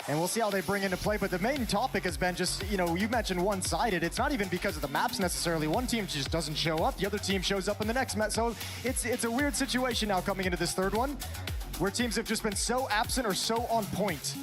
And we'll see how they bring into play. But the main topic has been just, you know, you mentioned one-sided. It's not even because of the maps necessarily. One team just doesn't show up. The other team shows up in the next map. So it's a weird situation now coming into this third one, where teams have just been so absent or so on point.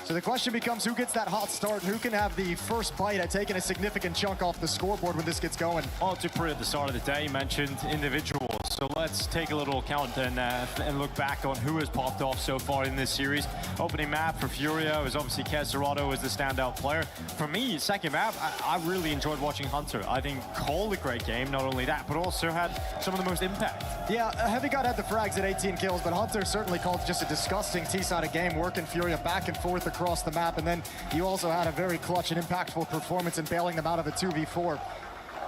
So the question becomes who gets that hot start and who can have the first bite at taking a significant chunk off the scoreboard when this gets going. Well, Dupree at the start of the day mentioned individuals. So let's take a little count and look back on who has popped off so far in this series. Opening map for FURIA was obviously Kesserado as the standout player. For me, second map, I really enjoyed watching Hunter. I think called a great game, not only that, but also had some of the most impact. Yeah, Heavy God had the frags at 18 kills, but Hunter certainly called just a disgusting T-sided game, working FURIA back and forth across the map, and then you also had a very clutch and impactful performance in bailing them out of a 2v4.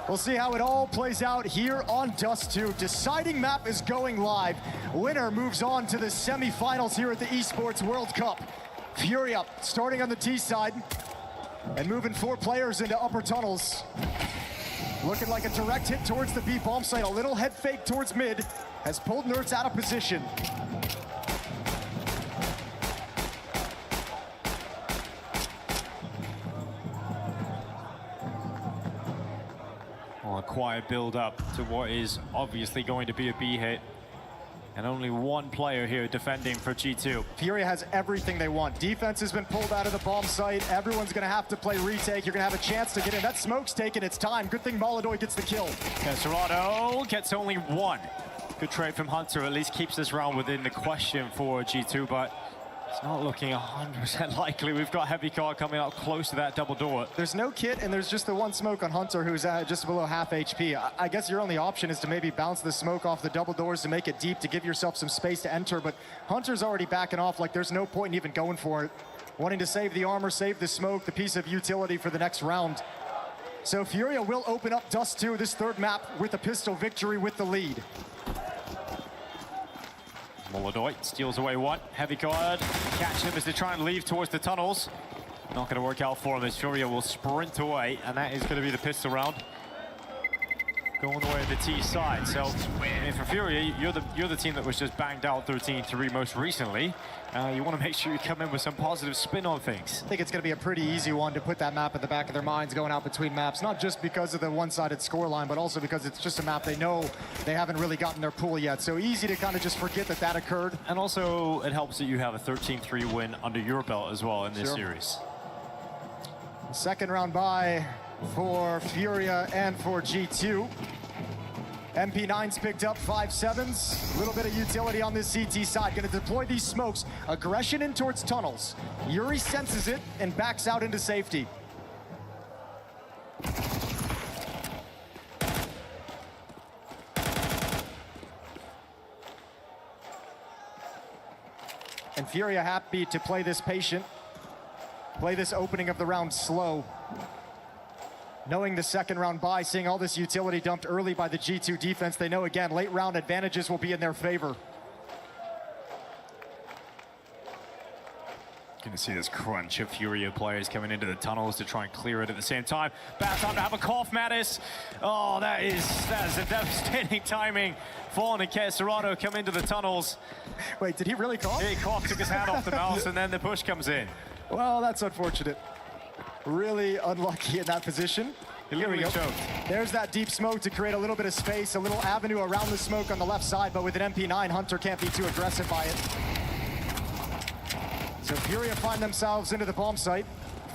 We'll see how it all plays out here on Dust 2. Deciding map is going live. Winner moves on to the semifinals here at the Esports World Cup. FURIA starting on the T side and moving 4 players into upper tunnels. Looking like a direct hit towards the B bomb site. A little head fake towards mid has pulled Nerds out of position. Well, a quiet build-up to what is obviously going to be a B hit. And only one player here defending for G2. FURIA has everything they want. Defense has been pulled out of the bomb site. Everyone's going to have to play retake. You're going to have a chance to get in. That smoke's taking its time. Good thing Molidoy gets the kill. Kesserado gets only one. Good trade from Hunter. At least keeps this round within the question for G2, but it's not looking 100% likely. We've got Heavy Car coming up close to that double door. There's no kit, and there's just the one smoke on Hunter, who's at just below half HP. I guess your only option is to maybe bounce the smoke off the double doors to make it deep, to give yourself some space to enter, but Hunter's already backing off. Like, there's no point in even going for it. Wanting to save the armor, save the smoke, the piece of utility for the next round. So FURIA will open up Dust 2, this third map, with a pistol victory with the lead. Molidoy steals away one. Heavy Guard catch him as they try and leave towards the tunnels. Not going to work out for him as FURIA will sprint away, and that is going to be the pistol round. Going away at the T side. So for FURIA, you're the team that was just banged out 13-3 most recently. You want to make sure you come in with some positive spin on things. I think it's going to be a pretty easy one to put that map at the back of their minds going out between maps, not just because of the one-sided scoreline, but also because it's just a map they know they haven't really gotten their pool yet. So easy to kind of just forget that that occurred. And also, it helps that you have a 13-3 win under your belt as well in this series. Second round bye for FURIA and for G2. MP9's picked up 5-7s. A little bit of utility on this CT side. Gonna deploy these smokes. Aggression in towards tunnels. Yuri senses it and backs out into safety. And FURIA happy to play this patient. Play this opening of the round slow. Knowing the second round bye, seeing all this utility dumped early by the G2 defense, they know again, late round advantages will be in their favor. Gonna see this crunch of FURIA players coming into the tunnels to try and clear it at the same time. Bad time to have a cough, Mattis. Oh, that is a devastating timing. Fawn and Kesserado come into the tunnels. Wait, did he really cough? He coughed, took his hand off the mouse, and then the push comes in. Well, that's unfortunate. Really unlucky in that position. Here we go. Choked. There's that deep smoke to create a little bit of space, a little avenue around the smoke on the left side, but with an MP9, Hunter can't be too aggressive by it. So FURIA find themselves into the bomb site,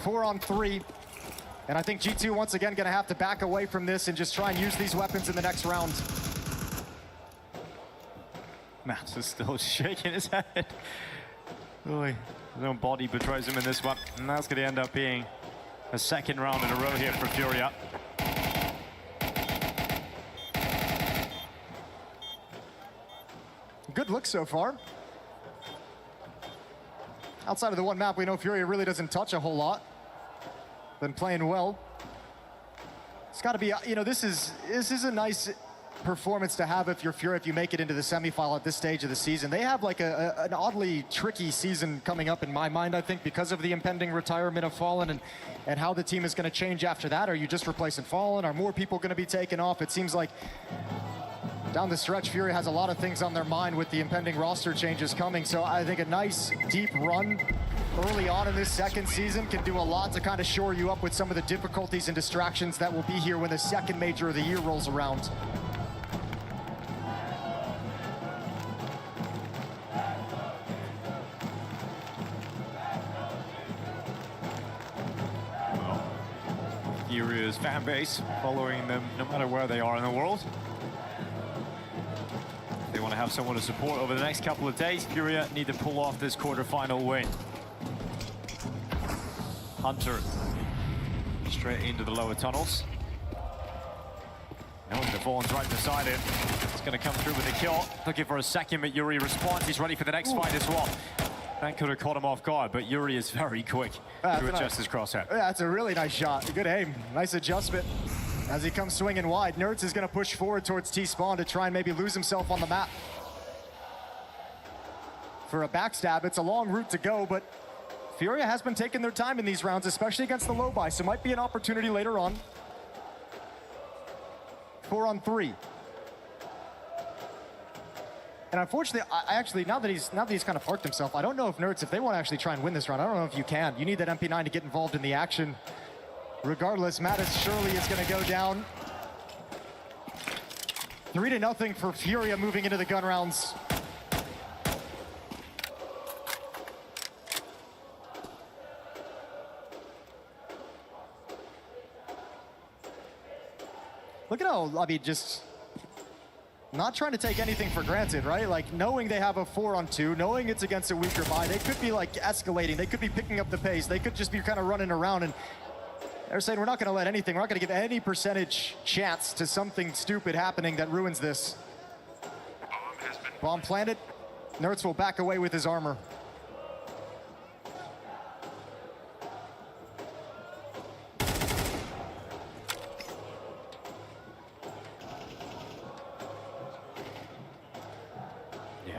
4-on-3. And I think G2 once again gonna have to back away from this and just try and use these weapons in the next round. Matt is still shaking his head. Boy, his own body betrays him in this one. And that's gonna end up being a second round in a row here for FURIA. Good look so far. Outside of the one map, we know FURIA really doesn't touch a whole lot. Been playing well. It's got to be, you know, this is a nice performance to have if you're FURIA, if you make it into the semifinal at this stage of the season. They have like an oddly tricky season coming up in my mind, I think, because of the impending retirement of Fallen and how the team is going to change after that. Are you just replacing Fallen? Are more people going to be taken off? It seems like down the stretch, FURIA has a lot of things on their mind with the impending roster changes coming. So I think a nice deep run early on in this second season can do a lot to kind of shore you up with some of the difficulties and distractions that will be here when the second major of the year rolls around. FURIA's fan base following them no matter where they are in the world. They want to have someone to support over the next couple of days. FURIA need to pull off this quarterfinal win. Hunter straight into the lower tunnels. Now the Vaughn's right beside him. It's going to come through with a kill. Looking for a second, but Yuri responds. He's ready for the next fight as well. That could have caught him off guard, but Yuri is very quick to adjust his crosshair. Yeah, that's a really nice shot. Good aim. Nice adjustment. As he comes swinging wide, Nerds is going to push forward towards T-Spawn to try and maybe lose himself on the map. For a backstab, it's a long route to go, but FURIA has been taking their time in these rounds, especially against the low buy, so might be an opportunity later on. 4-on-3. And unfortunately, I actually, now that he's kind of parked himself, I don't know if Nerds, if they want to actually try and win this round, I don't know if you can. You need that MP9 to get involved in the action. Regardless, Mattis surely is going to go down. 3-0 for FURIA moving into the gun rounds. Look at how, I mean, just not trying to take anything for granted, right? Like, knowing they have a 4-on-2, knowing it's against a weaker buy, they could be, like, escalating. They could be picking up the pace. They could just be kind of running around, and they're saying, we're not going to let anything, we're not going to give any percentage chance to something stupid happening that ruins this. Bomb planted. Nerds will back away with his armor.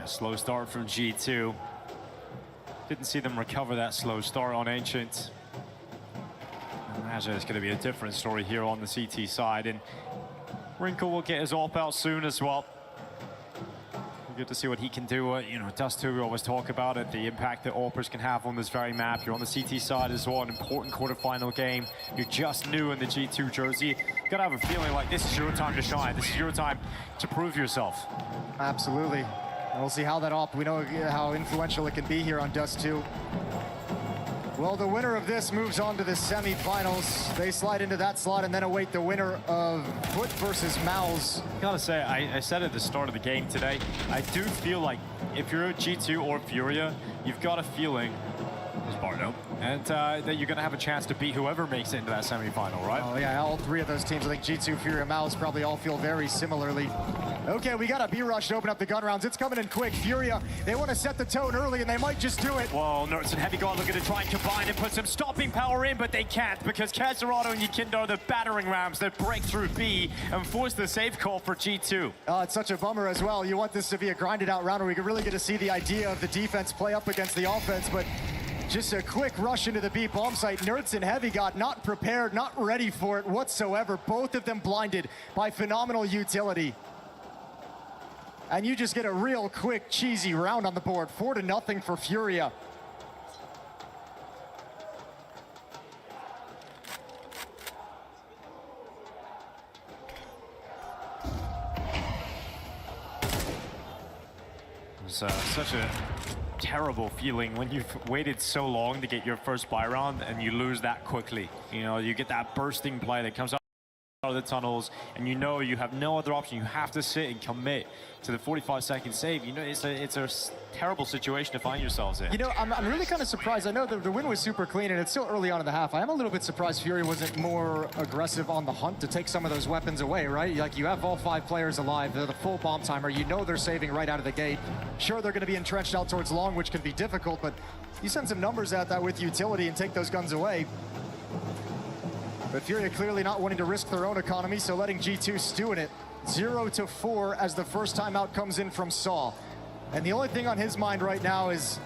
Slow start from G2. Didn't see them recover that slow start on Ancient. I imagine it's going to be a different story here on the CT side, and Wrinkle will get his AWP out soon as well. Good to see what he can do. You know, Dust2, we always talk about it, the impact that AWPers can have on this very map. You're on the CT side as well, an important quarterfinal game. You're just new in the G2 jersey. You gotta have a feeling like this is your time to shine. This is your time to prove yourself. Absolutely. And we'll see how that AWP, we know how influential it can be here on Dust2. Well, the winner of this moves on to the semifinals. They slide into that slot and then await the winner of Foot versus Mouse. Gotta say, I said at the start of the game today, I do feel like if you're a G2 or FURIA, you've got a feeling, there's Bardo, and that you're gonna have a chance to beat whoever makes it into that semifinal, right? Oh yeah, all three of those teams, I think G2, FURIA, Mouse probably all feel very similarly. Okay, we got a B-rush to open up the gun rounds. It's coming in quick. FURIA, they want to set the tone early, and they might just do it. Whoa, Nerds and Heavy Guard looking to try and combine and put some stopping power in, but they can't because Kazarado and Yakindo are the battering rams that break through B and force the save call for G2. It's such a bummer as well. You want this to be a grinded out round where we can really get to see the idea of the defense play up against the offense, but just a quick rush into the B bomb site. Nerds and Heavy got not prepared, not ready for it whatsoever. Both of them blinded by phenomenal utility. And you just get a real quick, cheesy round on the board. 4-0 for FURIA. It's such a terrible feeling when you've waited so long to get your first buy round and you lose that quickly. You know, you get that bursting play that comes out of the tunnels, and you know you have no other option. You have to sit and commit to the 45-second save. You know, it's a terrible situation to find yourselves in. You know, I'm really kind of surprised. I know the win was super clean, and it's still early on in the half. I am a little bit surprised FURIA wasn't more aggressive on the hunt to take some of those weapons away, right? Like, you have all 5 players alive. They're the full bomb timer. You know they're saving right out of the gate. Sure, they're going to be entrenched out towards long, which can be difficult, but you send some numbers at that with utility and take those guns away. But FURIA clearly not wanting to risk their own economy, so letting G2 stew in it. 0-4 as the first timeout comes in from Saw. And the only thing on his mind right now is,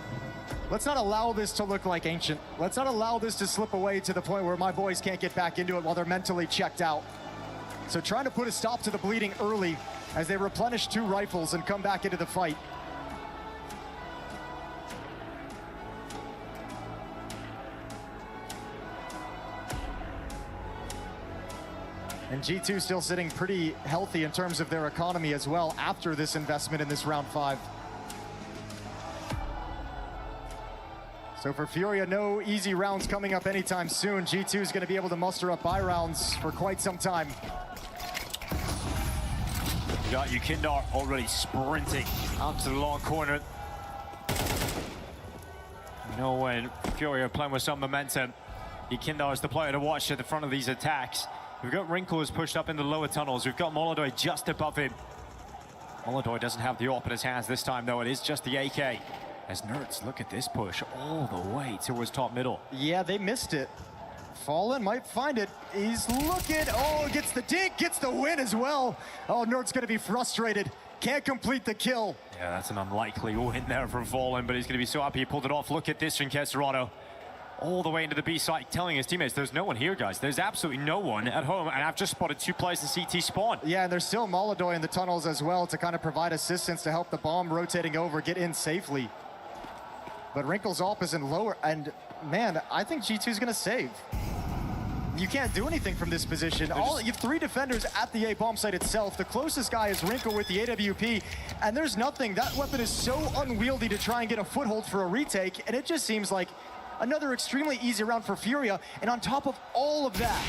let's not allow this to look like Ancient. Let's not allow this to slip away to the point where my boys can't get back into it while they're mentally checked out. So trying to put a stop to the bleeding early as they replenish 2 rifles and come back into the fight. And G2 still sitting pretty healthy in terms of their economy as well after this investment in this round 5. So for FURIA, no easy rounds coming up anytime soon. G2 is going to be able to muster up buy rounds for quite some time. You got Yukindar already sprinting out to the long corner. You know, when FURIA are playing with some momentum, Yukindar is the player to watch at the front of these attacks. We've got Wrinkle who's pushed up in the lower tunnels. We've got Molodoi just above him. Molodoi doesn't have the AWP in his hands this time, though. It is just the AK. As Nerds, look at this push all the way towards top middle. Yeah, they missed it. Fallen might find it. He's looking. Oh, gets the dink, gets the win as well. Oh, Nerd's going to be frustrated. Can't complete the kill. Yeah, that's an unlikely win there from Fallen, but he's going to be so happy he pulled it off. Look at this from Kesserado. All the way into the B site, telling his teammates, there's no one here, guys. There's absolutely no one at home, and I've just spotted 2 players in CT spawn. Yeah, and there's still Molodoi in the tunnels as well to kind of provide assistance to help the bomb rotating over get in safely. But Wrinkle's AWP is in lower, and man, I think G2 is going to save. You can't do anything from this position. You have 3 defenders at the A bomb site itself. The closest guy is Wrinkle with the AWP, and there's nothing. That weapon is so unwieldy to try and get a foothold for a retake, and it just seems like another extremely easy round for FURIA. And on top of all of that,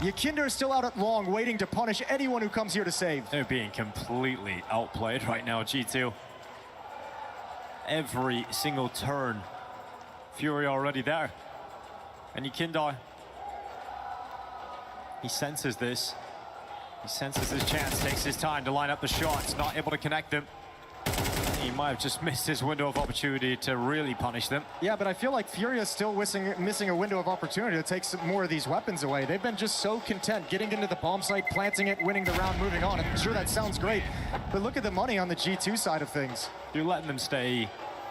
Yukindar is still out at long, waiting to punish anyone who comes here to save. They're being completely outplayed right now, G2. Every single turn, FURIA already there. And Yukindar, he senses this. He senses his chance, takes his time to line up the shots, not able to connect them. He might have just missed his window of opportunity to really punish them. Yeah, but I feel like FURIA is still missing a window of opportunity to take some more of these weapons away. They've been just so content getting into the bomb site, planting it, winning the round, moving on. I'm sure that sounds great, but look at the money on the G2 side of things. You're letting them stay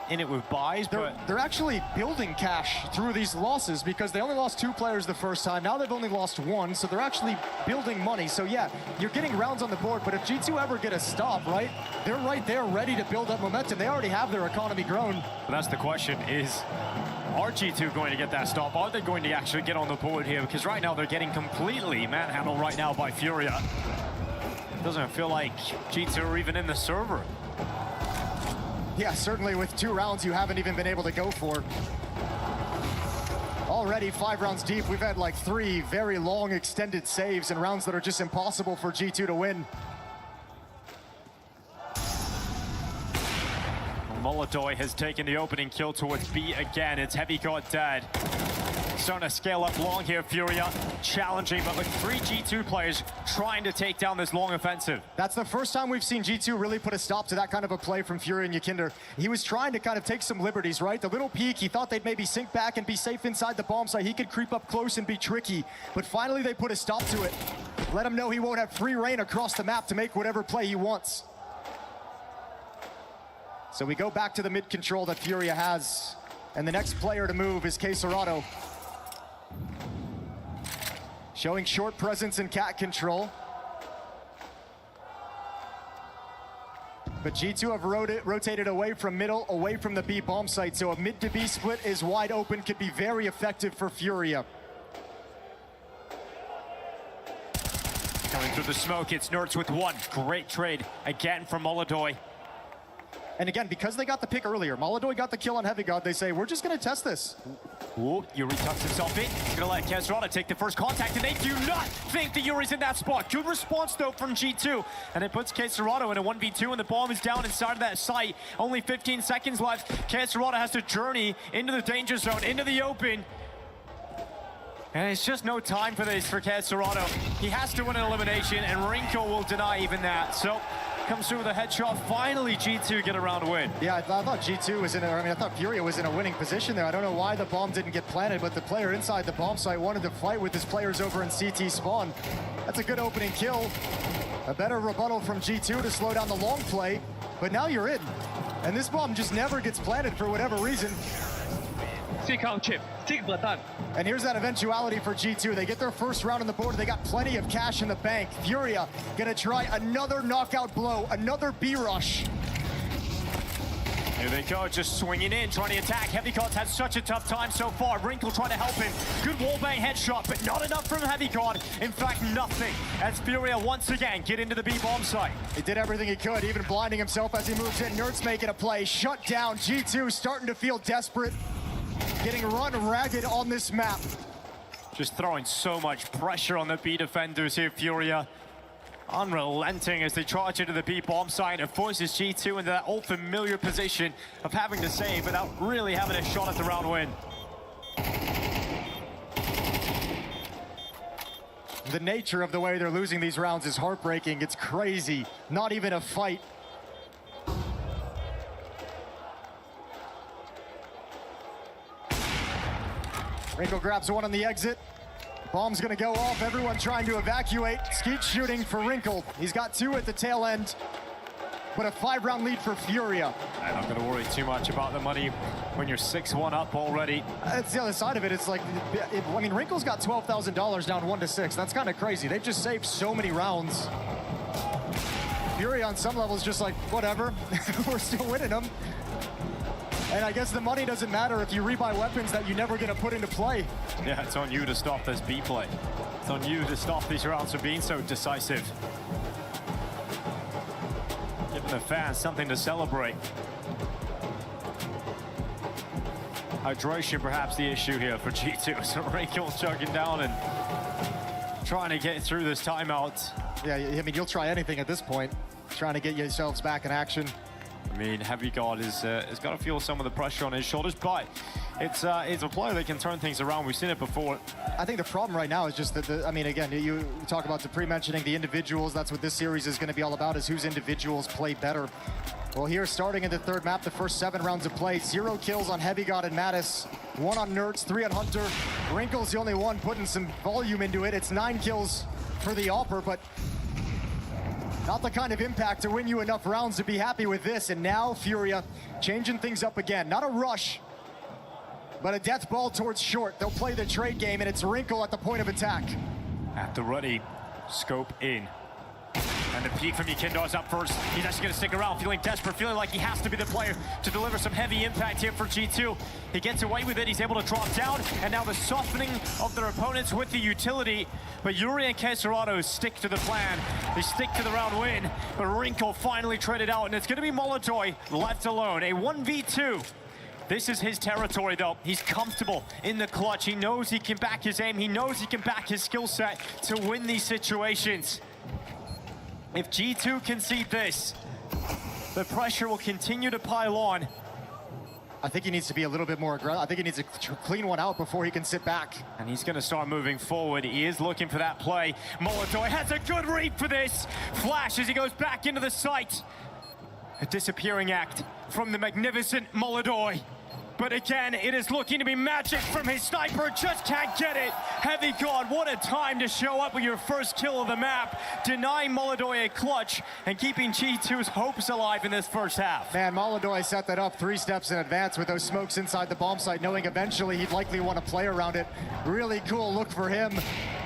in it with buys, but they're actually building cash through these losses because they only lost 2 players the first time. Now they've only lost 1, so they're actually building money. So yeah, you're getting rounds on the board, but if G2 ever get a stop, right, they're right there ready to build up momentum. They already have their economy grown. But that's the question, is are G2 going to get that stop? Are they going to actually get on the board here? Because right now they're getting completely manhandled right now by FURIA. It doesn't feel like G2 are even in the server. Yeah, certainly with 2 rounds you haven't even been able to go for. Already 5 rounds deep, we've had like 3 very long extended saves and rounds that are just impossible for G2 to win. Molodoi has taken the opening kill towards B again. It's Heavy God dead. Starting to scale up long here, FURIA. Challenging, but with 3 G2 players trying to take down this long offensive. That's the first time we've seen G2 really put a stop to that kind of a play from FURIA and Yukindar. He was trying to kind of take some liberties, right? The little peek, he thought they'd maybe sink back and be safe inside the bomb site. He could creep up close and be tricky, but finally they put a stop to it. Let him know he won't have free reign across the map to make whatever play he wants. So we go back to the mid control that FURIA has, and the next player to move is Kesserado. Showing short presence in cat control. But G2 have rotated away from middle, away from the B bomb site, so a mid to B split is wide open, could be very effective for FURIA. Coming through the smoke, it's Nerds with 1. Great trade again from Molodoi. And again, because they got the pick earlier, Molodoi got the kill on Heavy God, they say, we're just gonna test this. Ooh, Yuri tucks himself in. He's gonna let Kesserado take the first contact, and they do not think that Yuri's in that spot. Good response, though, from G2. And it puts Kesserado in a 1v2, and the bomb is down inside of that site. Only 15 seconds left. Kesserado has to journey into the danger zone, into the open. And it's just no time for this for Kesserado. He has to win an elimination, and Rinko will deny even that. So, comes through with a headshot. Finally, G2 get a round win. Yeah, I thought G2 was I thought FURIA was in a winning position there. I don't know why the bomb didn't get planted, but the player inside the bomb site wanted to fight with his players over in CT spawn. That's a good opening kill. A better rebuttal from G2 to slow down the long play, but now you're in. And this bomb just never gets planted for whatever reason. And here's that eventuality for G2. They get their first round on the board. They got plenty of cash in the bank. FURIA gonna try another knockout blow, another B rush. Here they go, just swinging in, trying to attack. Heavycard's had such a tough time so far. Wrinkle trying to help him. Good wallbang headshot, but not enough from Heavycard. In fact, nothing. As FURIA once again get into the B-bomb site. He did everything he could, even blinding himself as he moves in. Nerds making a play, shut down. G2 starting to feel desperate, getting run ragged on this map. Just throwing so much pressure on the B defenders here, FURIA. Unrelenting as they charge into the B bomb site and forces G2 into that old familiar position of having to save without really having a shot at the round win. The nature of the way they're losing these rounds is heartbreaking. It's crazy. Not even a fight. Wrinkle grabs one on the exit. Bomb's gonna go off, everyone trying to evacuate. Skeet shooting for Wrinkle. He's got 2 at the tail end, but a 5-round lead for FURIA. I'm not gonna worry too much about the money when you're 6-1 up already. That's the other side of it. It's like, I mean, Wrinkle's got $12,000 down 1-6. That's kind of crazy. They've just saved so many rounds. FURIA on some levels just like, whatever, we're still winning them. And I guess the money doesn't matter if you rebuy weapons that you're never going to put into play. Yeah, it's on you to stop this B play. It's on you to stop these rounds from being so decisive. Giving the fans something to celebrate. Hydration perhaps the issue here for G2. So Wrinkle chugging down and trying to get through this timeout. Yeah, I mean, you'll try anything at this point, trying to get yourselves back in action. I mean, Heavycard has got to feel some of the pressure on his shoulders, but it's a player that can turn things around. We've seen it before. I think the problem right now is just that, I mean, again, you talk about the pre-mentioning the individuals. That's what this series is going to be all about, is whose individuals play better. Well, here, starting in the 3rd map, the first 7 rounds of play, 0 kills on Heavygod and Mattis, 1 on Nerds, 3 on Hunter. Wrinkle's the only one putting some volume into it. It's 9 kills for the Opper, but not the kind of impact to win you enough rounds to be happy with this. And now FURIA changing things up again. Not a rush, but a death ball towards short. They'll play the trade game, and it's Wrinkle at the point of attack. At the ready, scope in. And the peek from Yekindar is up first. He's actually going to stick around, feeling desperate, feeling like he has to be the player to deliver some heavy impact here for G2. He gets away with it, he's able to drop down, and now the softening of their opponents with the utility. But Yuri and Keserato stick to the plan. They stick to the round win, but Wrinkle finally traded out, and it's going to be Molotov left alone. A 1v2. This is his territory, though. He's comfortable in the clutch. He knows he can back his aim. He knows he can back his skill set to win these situations. If G2 concede this, the pressure will continue to pile on. I think he needs to be a little bit more aggressive. I think he needs to clean one out before he can sit back. And he's going to start moving forward. He is looking for that play. Molotov has a good read for this. Flash as he goes back into the site. A disappearing act from the magnificent Molotov. But again, it is looking to be magic from his sniper. Just can't get it. Heavycard, what a time to show up with your first kill of the map. Denying Molotov a clutch and keeping G2's hopes alive in this first half. Man, Molotov set that up 3 steps in advance with those smokes inside the bomb site, knowing eventually he'd likely want to play around it. Really cool look for him.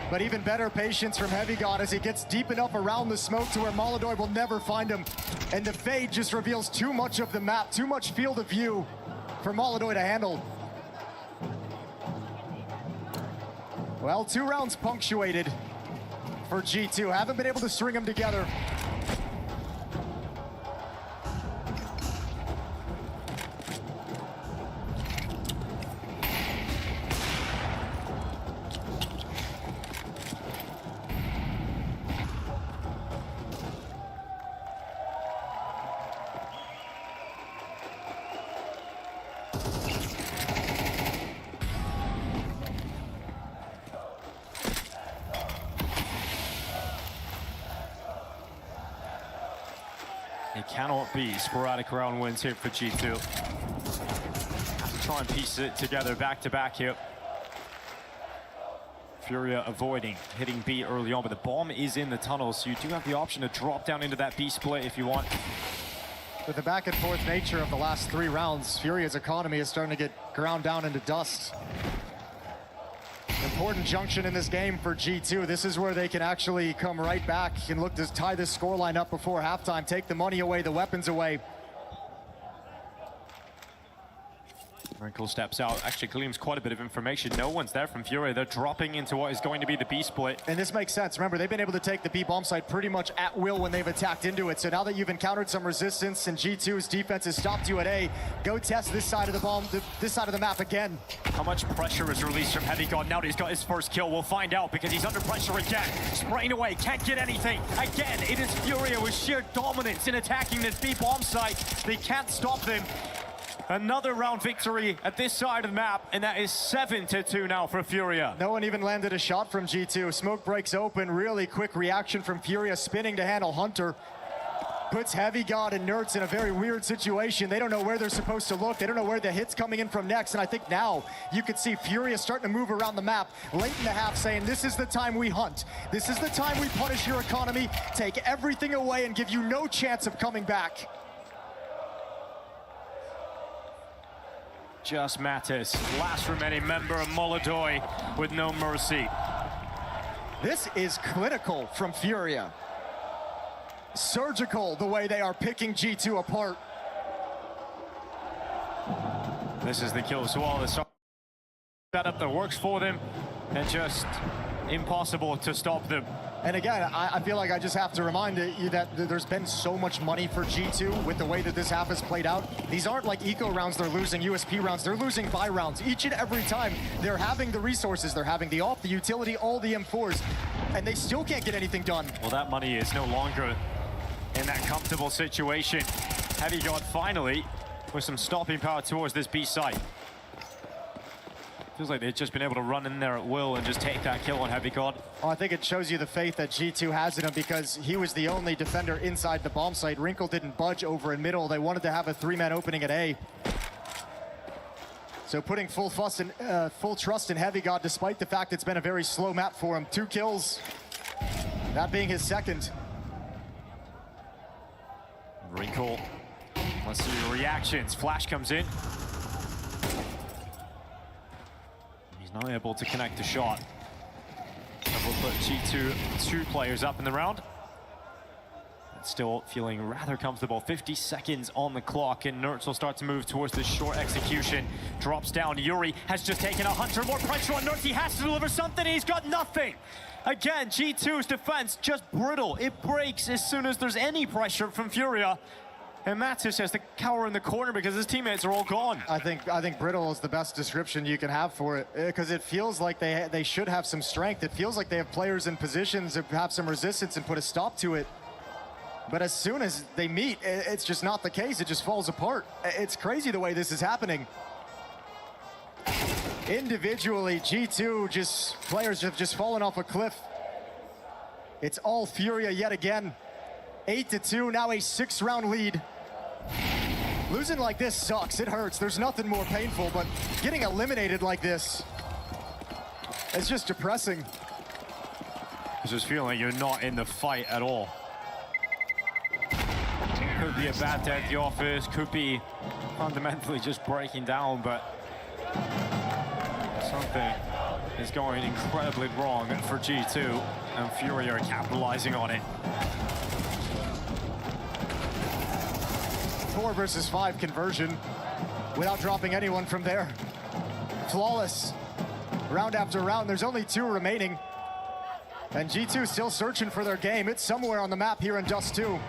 But even better patience from Heavygod as he gets deep enough around the smoke to where Molotov will never find him. And the fade just reveals too much of the map, too much field of view for Molotov to handle. Well, 2 rounds punctuated for G2. Haven't been able to string them together. It cannot be sporadic round wins here for G2. Have to try and piece it together back to back here. FURIA avoiding hitting B early on, but the bomb is in the tunnel, so you do have the option to drop down into that B split if you want. With the back and forth nature of the last 3 rounds, FURIA's economy is starting to get ground down into dust. Important junction in this game for G2. This is where they can actually come right back and look to tie this scoreline up before halftime, take the money away, the weapons away. Wrinkle steps out, actually gleams quite a bit of information. No one's there from FURIA. They're dropping into what is going to be the B split. And this makes sense. Remember, they've been able to take the B bomb site pretty much at will when they've attacked into it. So now that you've encountered some resistance and G2's defense has stopped you at A, go test this side of the bomb, this side of the map again. How much pressure is released from Heavy God now that he's got his first kill? We'll find out because he's under pressure again. Spraying away, can't get anything. Again, it is FURIA with sheer dominance in attacking this B bomb site. They can't stop them. Another round victory at this side of the map, and that is 7-2 now for FURIA. No one even landed a shot from G2. Smoke breaks open, really quick reaction from FURIA, spinning to handle Hunter. Puts Heavy God and Nerds in a very weird situation. They don't know where they're supposed to look. They don't know where the hit's coming in from next. And I think now you can see FURIA starting to move around the map late in the half, saying this is the time we hunt. This is the time we punish your economy, take everything away and give you no chance of coming back. Just Mattis, last remaining member of Molodoi with no mercy. This is clinical from FURIA. Surgical the way they are picking G2 apart. This is the kill swallow. The setup that works for them and just impossible to stop them. And again, I feel like I just have to remind you that there's been so much money for G2 with the way that this half has played out. These aren't like eco rounds they're losing, USP rounds, they're losing buy rounds. Each and every time they're having the resources, they're having the AWP, the utility, all the M4s, and they still can't get anything done. Well, that money is no longer in that comfortable situation. Heavy God finally with some stopping power towards this B site. Feels like they've just been able to run in there at will and just take that kill on Heavy God. Well, I think it shows you the faith that G2 has in him because he was the only defender inside the bomb site. Wrinkle didn't budge over in middle. They wanted to have a three-man opening at A. So putting full trust in Heavy God, despite the fact it's been a very slow map for him. 2 kills, that being his second. Wrinkle, let's see your reactions. Flash comes in. Not able to connect the shot. That will put G2 2 players up in the round. But still feeling rather comfortable. 50 seconds on the clock, and Nerds will start to move towards this short execution. Drops down. Yuri has just taken a Hunter. More pressure on Nerds. He has to deliver something. He's got nothing. Again, G2's defense just brittle. It breaks as soon as there's any pressure from FURIA. And Mattis has to cower in the corner because his teammates are all gone. I think brittle is the best description you can have for it because it feels like they should have some strength. It feels like they have players in positions to have some resistance and put a stop to it. But as soon as they meet, it's just not the case. It just falls apart. It's crazy the way this is happening. Individually, G2 players have just fallen off a cliff. It's all FURIA yet again. 8-2, now a 6-round lead. Losing like this sucks, it hurts. There's nothing more painful, but getting eliminated like this, it's just depressing. It's just feeling like you're not in the fight at all. Could be a bad day at the office, could be fundamentally just breaking down, but something is going incredibly wrong for G2, and FURIA are capitalizing on it. 4 versus 5 conversion without dropping anyone from there. Flawless. Round after round, there's only 2 remaining. And G2 still searching for their game. It's somewhere on the map here in Dust 2.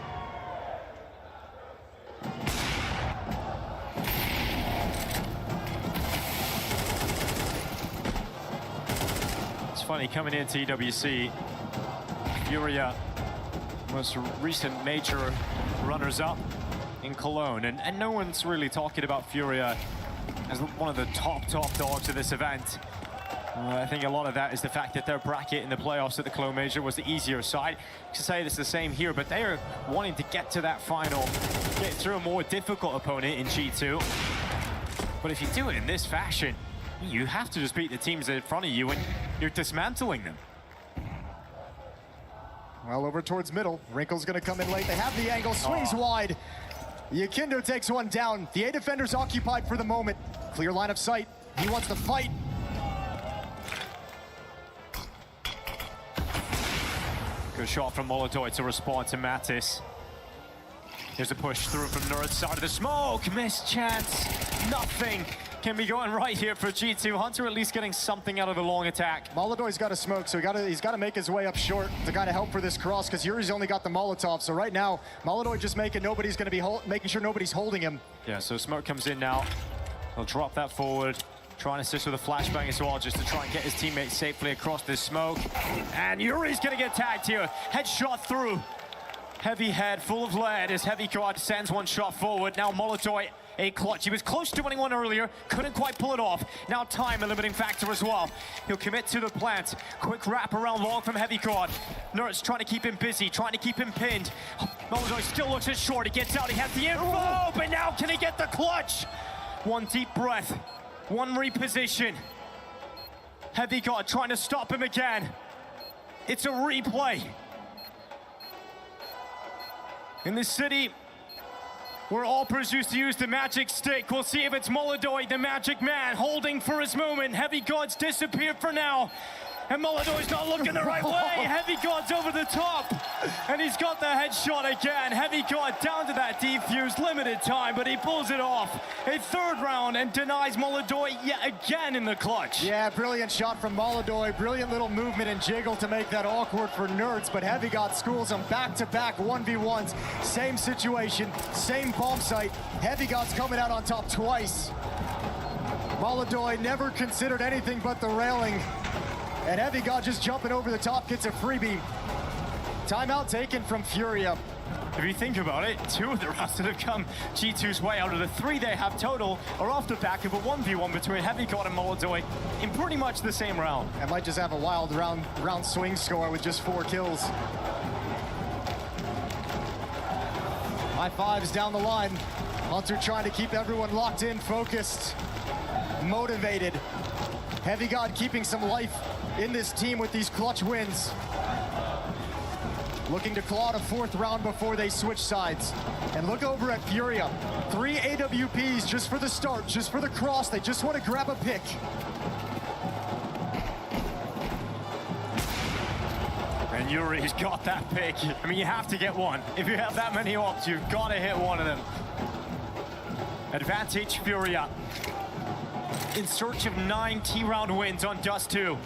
It's funny, coming into EWC, FURIA, most recent major runners-up in Cologne, and no one's really talking about FURIA as one of the top dogs of this event. I think a lot of that is the fact that their bracket in the playoffs at the Cologne Major was the easier side. To say it's the same here, but they are wanting to get to that final, get through a more difficult opponent in G2. But if you do it in this fashion, you have to just beat the teams in front of you and you're dismantling them. Well, over towards middle. Wrinkle's gonna come in late. They have the angle, swings wide. Yakindo takes one down. The A defender's occupied for the moment. Clear line of sight. He wants to fight. Good shot from Molodoi to respond to Mattis. Here's a push through from Nerd's side of the smoke. Missed chance. Nothing. can be going right here for G2. Hunter at least getting something out of the long attack. Molodoy's got to smoke, so he's got to make his way up short to kind of help for this cross, because Yuri's only got the Molotov. So right now, Molodoy just making sure nobody's holding him. Yeah, so smoke comes in now. He'll drop that forward. Trying to assist with a flashbang as well, just to try and get his teammates safely across this smoke. And Yuri's gonna get tagged here. Headshot through. Heavy head, full of lead, as Heavy Guard sends one shot forward. Now Molodoy, a clutch. He was close to winning one earlier, couldn't quite pull it off. Now time, a limiting factor as well. He'll commit to the plant. Quick wrap around long from Heavy Guard. Nerds trying to keep him busy, trying to keep him pinned. Molodoy still looks at short. He gets out, he has the info, but now can he get the clutch? One deep breath. One reposition. Heavy Guard trying to stop him again. It's a replay. In this city, where all pros used to use the magic stick, we'll see if it's Molodoy, the magic man, holding for his moment. Heavy Guard's disappeared for now. And Molodoy's not looking the right way. Heavy Guard's over the top. And he's got the headshot again. Heavy Guard down to that defuse, limited time, but he pulls it off. A third round and denies Molodoy yet again in the clutch. Yeah, brilliant shot from Molodoy. Brilliant little movement and jiggle to make that awkward for Nerds, but Heavy Guard schools him back-to-back 1v1s. Same situation, same bomb site. Heavy Guard's coming out on top twice. Molodoy never considered anything but the railing. And Heavy Guard just jumping over the top, gets a freebie. Timeout taken from FURIA. If you think about it, 2 of the rounds that have come G2's way out of the 3 they have total are off the back of a 1v1 between Heavy Guard and Molodoy in pretty much the same round. I might just have a wild round swing score with just 4 kills. High fives down the line. Hunter trying to keep everyone locked in, focused, motivated. Heavy Guard keeping some life in this team with these clutch wins. Looking to claw a 4th round before they switch sides. And look over at FURIA. 3 AWPs just for the start, just for the cross. They just want to grab a pick. And Yuri's got that pick. I mean, you have to get one. If you have that many ops, you've got to hit one of them. Advantage FURIA. In search of 9 T-round wins on Dust 2.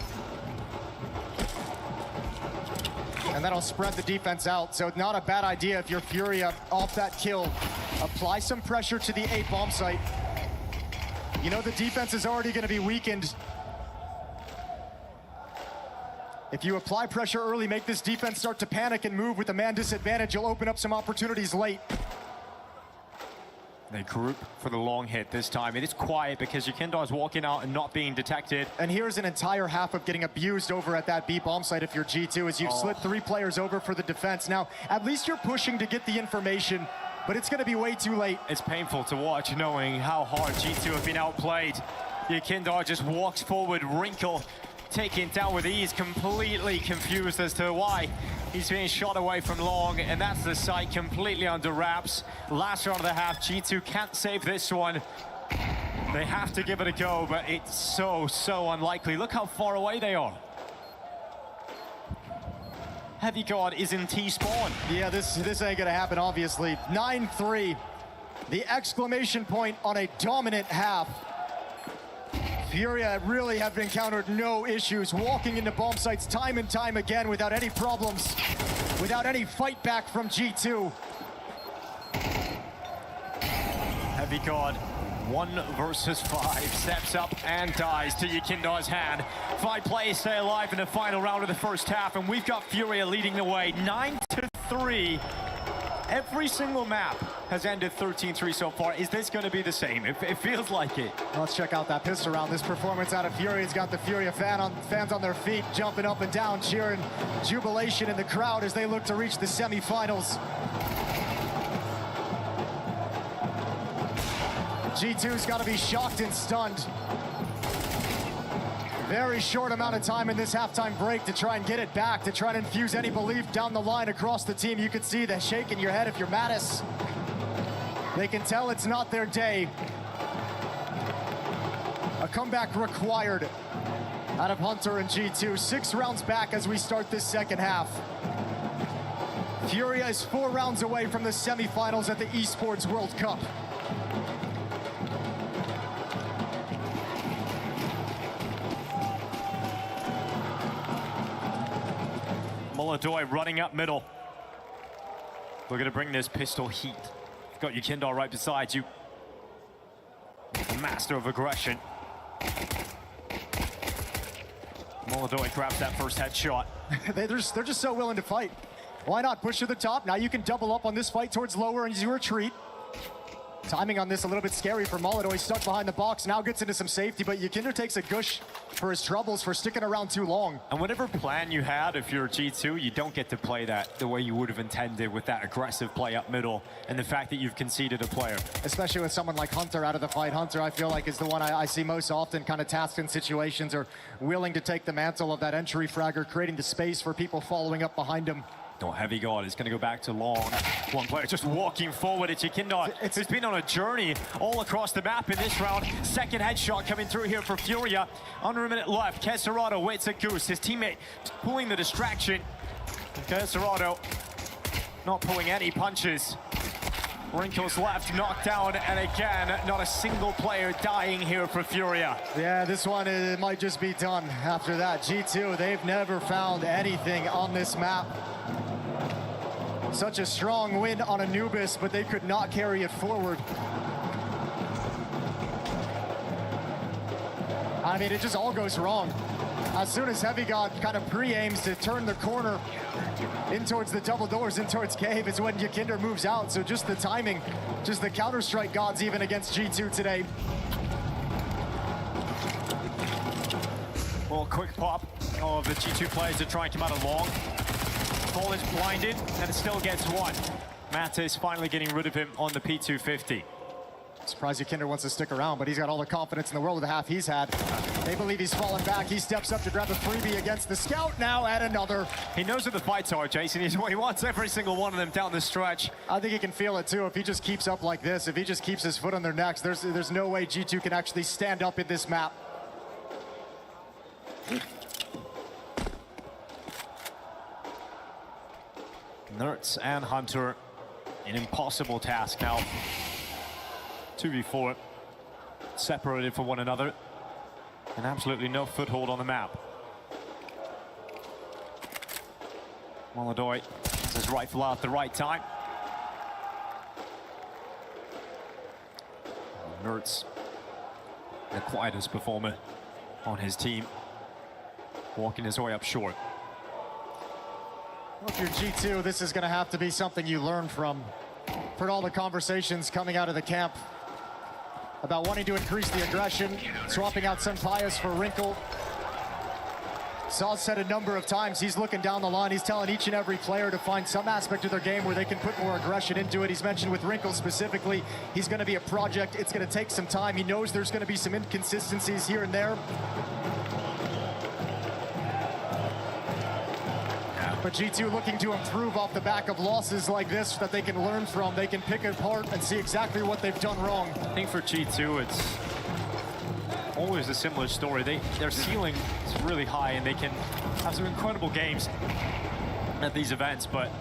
And that'll spread the defense out, so not a bad idea if you're FURIA off that kill. Apply some pressure to the A bomb site. You know the defense is already going to be weakened. If you apply pressure early, make this defense start to panic and move with a man disadvantage, you'll open up some opportunities late. They group for the long hit this time. It is quiet because Yukindar is walking out and not being detected. And here's an entire half of getting abused over at that B bomb site if you're G2, as you've slid 3 players over for the defense. Now, at least you're pushing to get the information, but it's going to be way too late. It's painful to watch knowing how hard G2 have been outplayed. Yukindar just walks forward, Wrinkle taken down with ease, completely confused as to why he's being shot away from long, and that's the site completely under wraps. Last round of the half, G2 can't save this one. They have to give it a go, but it's so unlikely. Look how far away they are. Heavy Guard is in T-spawn. Yeah, this ain't gonna happen, obviously. 9-3, the exclamation point on a dominant half. FURIA really have encountered no issues, walking into bomb sites time and time again without any problems, without any fight back from G2. Heavy Guard, 1 versus 5, steps up and dies to Yukindar's hand. 5 players stay alive in the final round of the first half, and we've got FURIA leading the way, 9-3. Every single map has ended 13-3 so far. Is this going to be the same? It feels like it. Let's check out that pistol round. This performance out of FURIA's got the FURIA fans on their feet, jumping up and down, cheering jubilation in the crowd as they look to reach the semifinals. G2's got to be shocked and stunned. Very short amount of time in this halftime break to try and get it back, to try and infuse any belief down the line across the team. You can see the shake in your head if you're Mattis. They can tell it's not their day. A comeback required out of Hunter and G2. 6 rounds back as we start this second half. FURIA is 4 rounds away from the semifinals at the Esports World Cup. Molodoi running up middle. We're gonna bring this pistol heat. You've got your Kindar right beside you. The master of aggression. Molodoi grabs that first headshot. They're just so willing to fight. Why not push to the top? Now you can double up on this fight towards lower as you retreat. Timing on this a little bit scary for Molodoi, stuck behind the box, now gets into some safety, but Yakinder takes a gush for his troubles for sticking around too long. And whatever plan you had, if you're G2, you don't get to play that the way you would have intended with that aggressive play up middle and the fact that you've conceded a player. Especially with someone like Hunter out of the fight. Hunter, I feel like, is the one I see most often kind of tasked in situations or willing to take the mantle of that entry fragger, creating the space for people following up behind him. No, heavy guard is going to go back to long. One player just walking forward. It's Yakinder. It's been on a journey all across the map in this round. Second headshot coming through here for FURIA. Under a minute left. Kesserado waits a goose. His teammate pulling the distraction. Kesserado not pulling any punches. Wrinkles left, knocked down, and again, not a single player dying here for FURIA. Yeah, this one it might just be done after that. G2, they've never found anything on this map. Such a strong win on Anubis, but they could not carry it forward. I mean, it just all goes wrong. As soon as Heavy God kind of pre-aims to turn the corner in towards the double doors, in towards Cave, is when Yakinder moves out. So just the timing, just the Counter-Strike gods even against G2 today. Well, quick pop of the G2 players are trying to come out along. Ball is blinded, and it still gets one. Matt is finally getting rid of him on the P250. Surprised Yakinder wants to stick around, but he's got all the confidence in the world with the half he's had. They believe he's fallen back. He steps up to grab a freebie against the scout now, and another. He knows what the fights are, Jason. He wants every single one of them down the stretch. I think he can feel it too. If he just keeps up like this, if he just keeps his foot on their necks, there's no way G2 can actually stand up in this map. Nerds and Hunter, an impossible task now. 2v4, separated from one another, and absolutely no foothold on the map. Molodoi has his rifle out at the right time. Nerds, the quietest performer on his team, walking his way up short. Well, if you're G2, this is going to have to be something you learn from. Heard all the conversations coming out of the camp about wanting to increase the aggression, swapping out Senpaius for Wrinkle. Saw said a number of times, he's looking down the line, he's telling each and every player to find some aspect of their game where they can put more aggression into it. He's mentioned with Wrinkle specifically, he's going to be a project, it's going to take some time. He knows there's going to be some inconsistencies here and there. But G2 looking to improve off the back of losses like this that they can learn from. They can pick it apart and see exactly what they've done wrong. I think for G2, it's always a similar story. Their ceiling is really high and they can have some incredible games at these events, but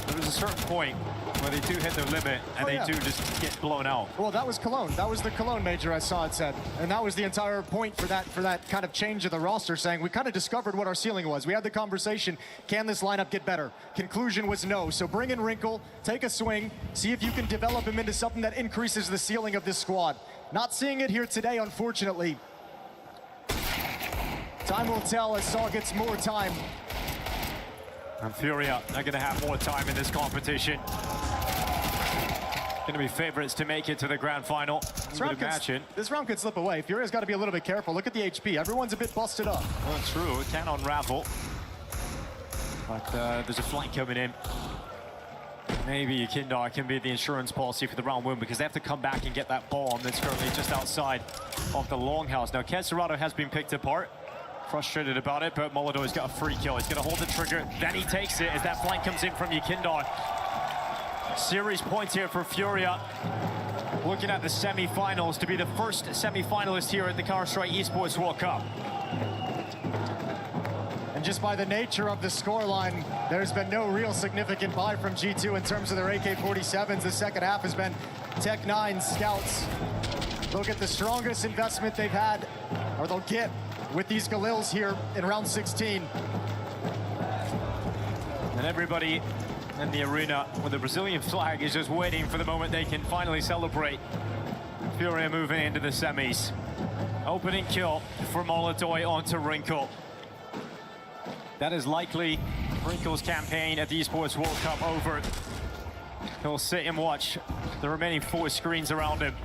there's a certain point where they do hit their limit and they do just get blown out. Well, that was Cologne. That was the Cologne major, I saw it said. And that was the entire point for that kind of change of the roster, saying we kind of discovered what our ceiling was. We had the conversation, can this lineup get better? Conclusion was no. So bring in Wrinkle, take a swing, see if you can develop him into something that increases the ceiling of this squad. Not seeing it here today, unfortunately. Time will tell as Saw gets more time. And FURIA are going to have more time in this competition. Going to be favorites to make it to the grand final. This round could slip away. FURIA's got to be a little bit careful. Look at the HP. Everyone's a bit busted up. Well, true. It can unravel. But there's a flank coming in. Maybe Yakinder can be the insurance policy for the round win because they have to come back and get that bomb that's currently just outside of the longhouse. Now, Kesserado has been picked apart. Frustrated about it, but Molodoi's got a free kill. He's going to hold the trigger, then he takes it as that flank comes in from Yakinder. Series points here for FURIA. Looking at the semi-finals to be the first semi-finalist here at the Counter-Strike Esports World Cup. And just by the nature of the scoreline, there's been no real significant buy from G2 in terms of their AK-47s. The second half has been Tech 9 Scouts. They'll get the strongest investment they've had, or they'll get with these Galils here in round 16. And everybody in the arena with the Brazilian flag is just waiting for the moment they can finally celebrate. FURIA moving into the semis. Opening kill for Molodoi onto Wrinkle. That is likely Wrinkle's campaign at the Esports World Cup over. He'll sit and watch the remaining 4 screens around him.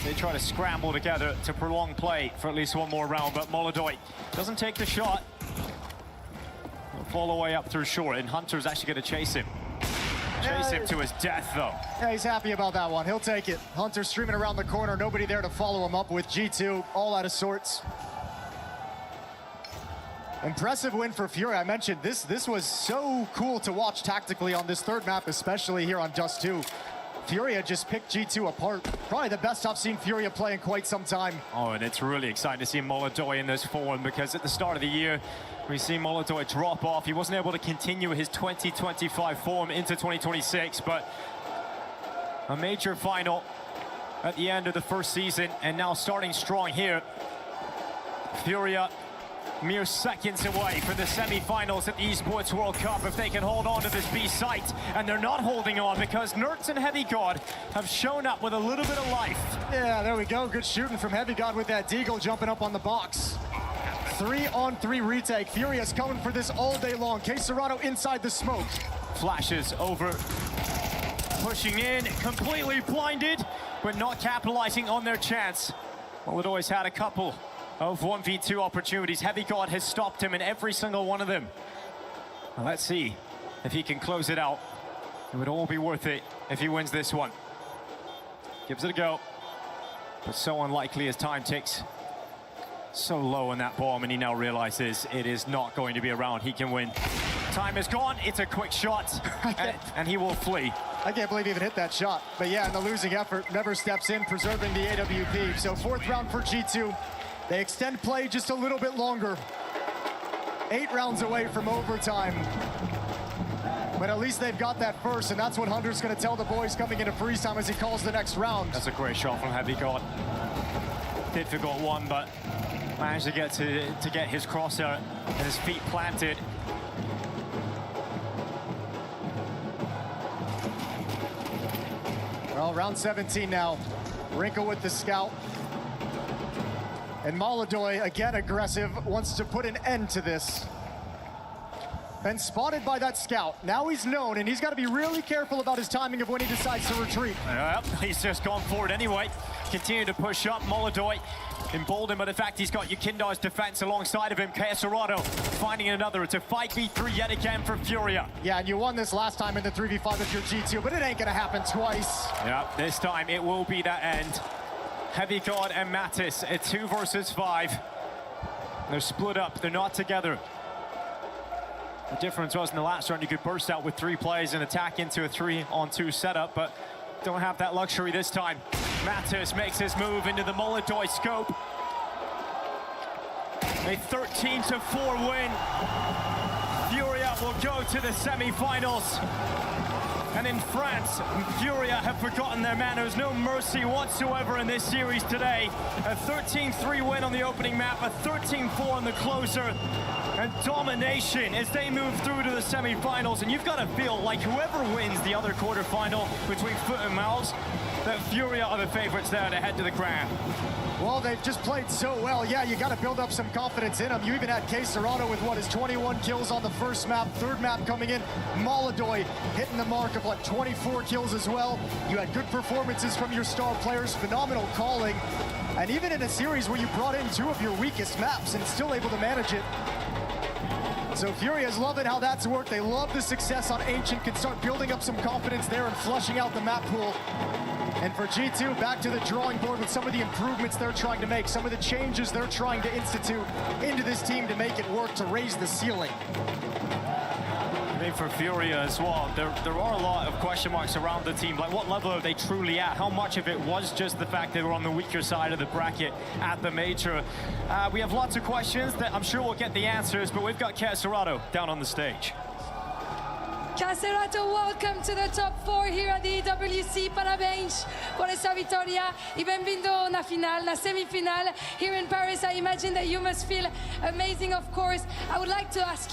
They try to scramble together to prolong play for at least one more round, but Molodoi doesn't take the shot. He'll fall away up through short, and Hunter's actually going to chase him. Chase him to his death, though. Yeah, he's happy about that one. He'll take it. Hunter streaming around the corner, nobody there to follow him up with G2, all out of sorts. Impressive win for FURIA. I mentioned this was so cool to watch tactically on this third map, especially here on Dust 2. FURIA just picked G2 apart. Probably the best I've seen FURIA play in quite some time. Oh, and it's really exciting to see Molodoi in this form, because at the start of the year, we see Molodoi drop off. He wasn't able to continue his 2025 form into 2026, but a major final at the end of the first season, and now starting strong here. FURIA mere seconds away from the semi-finals at the Esports World Cup if they can hold on to this B site, and they're not holding on because Nerds and Heavy God have shown up with a little bit of life. Yeah, there we go. Good shooting from Heavy God with that deagle jumping up on the box. 3-on-3 retake. FURIA's coming for this all day long. K-Serrano inside the smoke. Flashes over, pushing in, completely blinded, but not capitalizing on their chance. Molodoi's had a couple of 1v2 opportunities. Heavy God has stopped him in every single one of them. Well, let's see if he can close it out. It would all be worth it if he wins this one. Gives it a go, but so unlikely as time ticks so low on that bomb, and he now realizes it is not going to be around. He can win. Time is gone. It's a quick shot, and he will flee. I can't believe he even hit that shot. But yeah, in the losing effort, never steps in, preserving the AWP. So 4th round for G2. They extend play just a little bit longer. 8 rounds away from overtime. But at least they've got that first, and that's what Hunter's going to tell the boys coming into freeze time as he calls the next round. That's a great shot from Heavy God. Difficult one, but managed to get his crosser and his feet planted. Well, round 17 now. Wrinkle with the scout. And Molodoi, again aggressive, wants to put an end to this. Been spotted by that scout. Now he's known, and he's got to be really careful about his timing of when he decides to retreat. Yep, he's just gone forward anyway. Continue to push up. Molodoi emboldened by the fact he's got Yukindar's defense alongside of him. K-Serrano finding another. It's a 5v3 yet again for FURIA. Yeah, and you won this last time in the 3v5 if you're G2, but it ain't gonna happen twice. Yeah, this time it will be that end. Heavy God and Mattis at 2 versus 5. They're split up, they're not together. The difference was in the last round you could burst out with 3 plays and attack into a 3-on-2 setup, but don't have that luxury this time. Mattis makes his move into the Molodoi scope. A 13-4 win. FURIA will go to the semi-finals. And in France, FURIA have forgotten their manners. No mercy whatsoever in this series today. A 13-3 win on the opening map, a 13-4 on the closer, and domination as they move through to the semi-finals. And you've got to feel like whoever wins the other quarterfinal between Foot and Mouse, that FURIA are the favorites there to head to the crown. Well, they've just played so well. Yeah, you got to build up some confidence in them. You even had K-Serrano with, what, his 21 kills on the first map, third map coming in. Molodoi hitting the mark of, 24 kills as well. You had good performances from your star players, phenomenal calling. And even in a series where you brought in 2 of your weakest maps and still able to manage it. So FURIA's loving how that's worked. They love the success on Ancient, can start building up some confidence there and flushing out the map pool. And for G2, back to the drawing board with some of the improvements they're trying to make, some of the changes they're trying to institute into this team to make it work, to raise the ceiling. I mean, for FURIA as well, there are a lot of question marks around the team. Like, what level are they truly at? How much of it was just the fact they were on the weaker side of the bracket at the major? We have lots of questions that I'm sure we'll get the answers, but we've got K-Serrano down on the stage. K-Serrano, welcome to the top 4 here at the EWC. Parabéns por essa vitória e bem-vindo na final, na semifinal here in Paris. I imagine that you must feel amazing, of course. I would like to ask